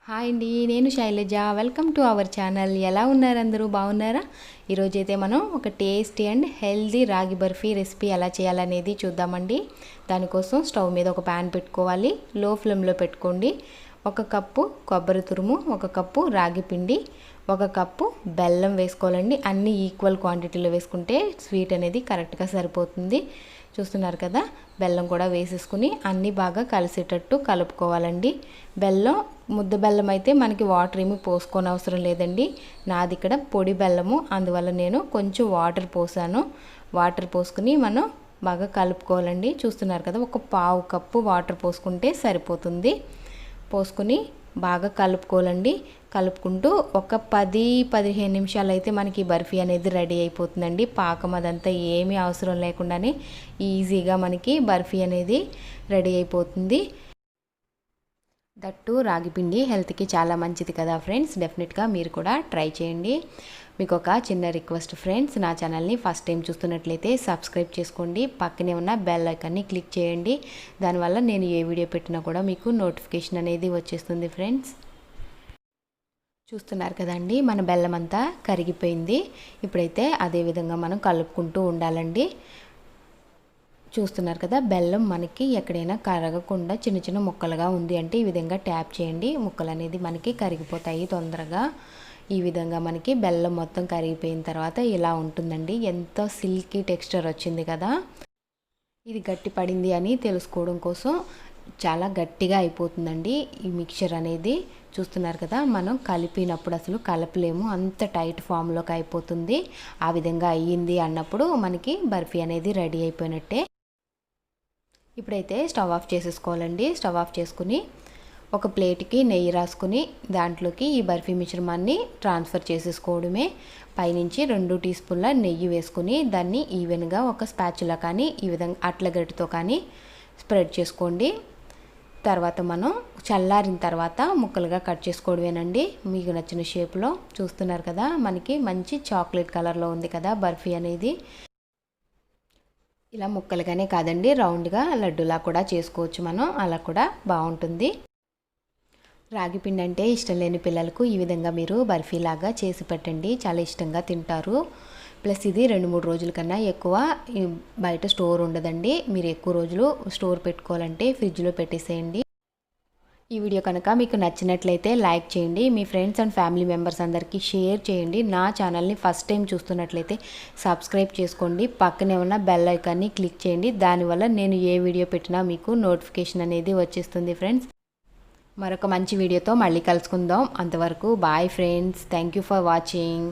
Hi అండి, నేను Shailaja. Welcome to our channel. ఎలా ఉన్నారు అందరూ? బాగున్నారా? ఈరోజైతే మనం ఒక టేస్టీ అండ్ హెల్దీ రాగి బర్ఫీ రెసిపీ ఎలా చేయాలనేది చూద్దామండి. దానికోసం స్టవ్ మీద ఒక ప్యాన్ పెట్టుకోవాలి. లో ఫ్లేమ్లో పెట్టుకోండి. 1 కప్పు కొబ్బరి తురుము, 1 కప్పు రాగి పిండి, 1 కప్పు బెల్లం వేసుకోవాలండి. అన్నీ ఈక్వల్ క్వాంటిటీలో వేసుకుంటే స్వీట్ అనేది కరెక్ట్గా సరిపోతుంది. చూస్తున్నారు కదా, బెల్లం కూడా వేసేసుకుని అన్నీ బాగా కలిసేటట్టు కలుపుకోవాలండి. బెల్లం ముద్ద బెల్లం అయితే మనకి వాటర్ ఏమి పోసుకోని అవసరం లేదండి. నాది ఇక్కడ పొడి బెల్లము, అందువల్ల నేను కొంచెం వాటర్ పోసాను. వాటర్ పోసుకుని మనం బాగా కలుపుకోవాలండి. చూస్తున్నారు కదా, 1/4 కప్పు వాటర్ పోసుకుంటే సరిపోతుంది. పోసుకుని బాగా కలుపుకోవాలండి. కలుపుకుంటూ ఒక 10-15 నిమిషాలు అయితే మనకి బర్ఫీ అనేది రెడీ అయిపోతుందండి. పాకం అదంతా ఏమీ అవసరం లేకుండానే ఈజీగా మనకి బర్ఫీ అనేది రెడీ అయిపోతుంది. దట్టు రాగిపిండి హెల్త్కి చాలా మంచిది కదా ఫ్రెండ్స్. డెఫినెట్గా మీరు కూడా ట్రై చేయండి. మీకు ఒక చిన్న రిక్వెస్ట్ ఫ్రెండ్స్, నా ఛానల్ని ఫస్ట్ టైం చూస్తున్నట్లయితే సబ్స్క్రైబ్ చేసుకోండి. పక్కనే ఉన్న బెల్ ఐకాన్ని క్లిక్ చేయండి. దానివల్ల నేను ఏ వీడియో పెట్టినా కూడా మీకు నోటిఫికేషన్ అనేది వచ్చేస్తుంది ఫ్రెండ్స్. చూస్తున్నారు కదండి, మన బెల్లం అంతా కరిగిపోయింది. ఇప్పుడైతే అదే విధంగా మనం కలుపుకుంటూ ఉండాలండి. చూస్తున్నారు కదా, బెల్లం మనకి ఎక్కడైనా కరగకుండా చిన్న చిన్న ముక్కలుగా ఉంది అంటే ఈ విధంగా ట్యాప్ చేయండి. ముక్కలు అనేది మనకి కరిగిపోతాయి తొందరగా. ఈ విధంగా మనకి బెల్లం మొత్తం కరిగిపోయిన తర్వాత ఇలా ఉంటుందండి. ఎంతో సిల్కీ టెక్స్చర్ వచ్చింది కదా. ఇది గట్టి పడింది అని తెలుసుకోవడం కోసం చాలా గట్టిగా అయిపోతుందండి ఈ మిక్చర్ అనేది. చూస్తున్నారు కదా, మనం కలిపినప్పుడు అసలు కలపలేము, అంత టైట్ ఫామ్లోకి అయిపోతుంది. ఆ విధంగా అయ్యింది అన్నప్పుడు మనకి బర్ఫీ అనేది రెడీ అయిపోయినట్టే. ఇప్పుడైతే స్టవ్ ఆఫ్ చేసేసుకోవాలండి. స్టవ్ ఆఫ్ చేసుకుని ఒక ప్లేట్కి నెయ్యి రాసుకుని దాంట్లోకి ఈ బర్ఫీ మిశ్రమాన్ని ట్రాన్స్ఫర్ చేసేసుకోవడమే. పైనుంచి 2 టీ స్పూన్ల నెయ్యి వేసుకుని దాన్ని ఈవెన్గా ఒక స్పాచులా కానీ ఈ విధంగా అట్లగడ్డతో కానీ స్ప్రెడ్ చేసుకోండి. తర్వాత మనం చల్లారిన తర్వాత ముక్కలుగా కట్ చేసుకోవడమేనండి, మీకు నచ్చిన షేప్లో. చూస్తున్నారు కదా, మనకి మంచి చాక్లెట్ కలర్లో ఉంది కదా బర్ఫీ అనేది. ఇలా ముక్కలుగానే కాదండి, రౌండ్గా లడ్డూలా కూడా చేసుకోవచ్చు మనం, అలా కూడా బాగుంటుంది. రాగి పిండి అంటే ఇష్టం లేని పిల్లలకు ఈ విధంగా మీరు బర్ఫీలాగా చేసి పెట్టండి, చాలా ఇష్టంగా తింటారు. ప్లస్ ఇది 2-3 రోజుల కన్నా ఎక్కువ బయట స్టోర్ ఉండదండి. మీరు ఎక్కువ రోజులు స్టోర్ పెట్టుకోవాలంటే ఫ్రిడ్జ్లో పెట్టేసేయండి. ఈ వీడియో కనుక మీకు నచ్చినట్లయితే లైక్ చేయండి. మీ ఫ్రెండ్స్ అండ్ ఫ్యామిలీ మెంబర్స్ అందరికీ షేర్ చేయండి. నా ఛానల్ని ఫస్ట్ టైం చూస్తున్నట్లయితే సబ్స్క్రైబ్ చేసుకోండి. పక్కనే ఉన్న బెల్ ఐకాన్ని క్లిక్ చేయండి. దానివల్ల నేను ఏ వీడియో పెట్టినా మీకు నోటిఫికేషన్ అనేది వచ్చేస్తుంది ఫ్రెండ్స్. మరొక మంచి వీడియోతో మళ్ళీ కలుసుకుందాం. అంతవరకు bye friends. Thank you for watching.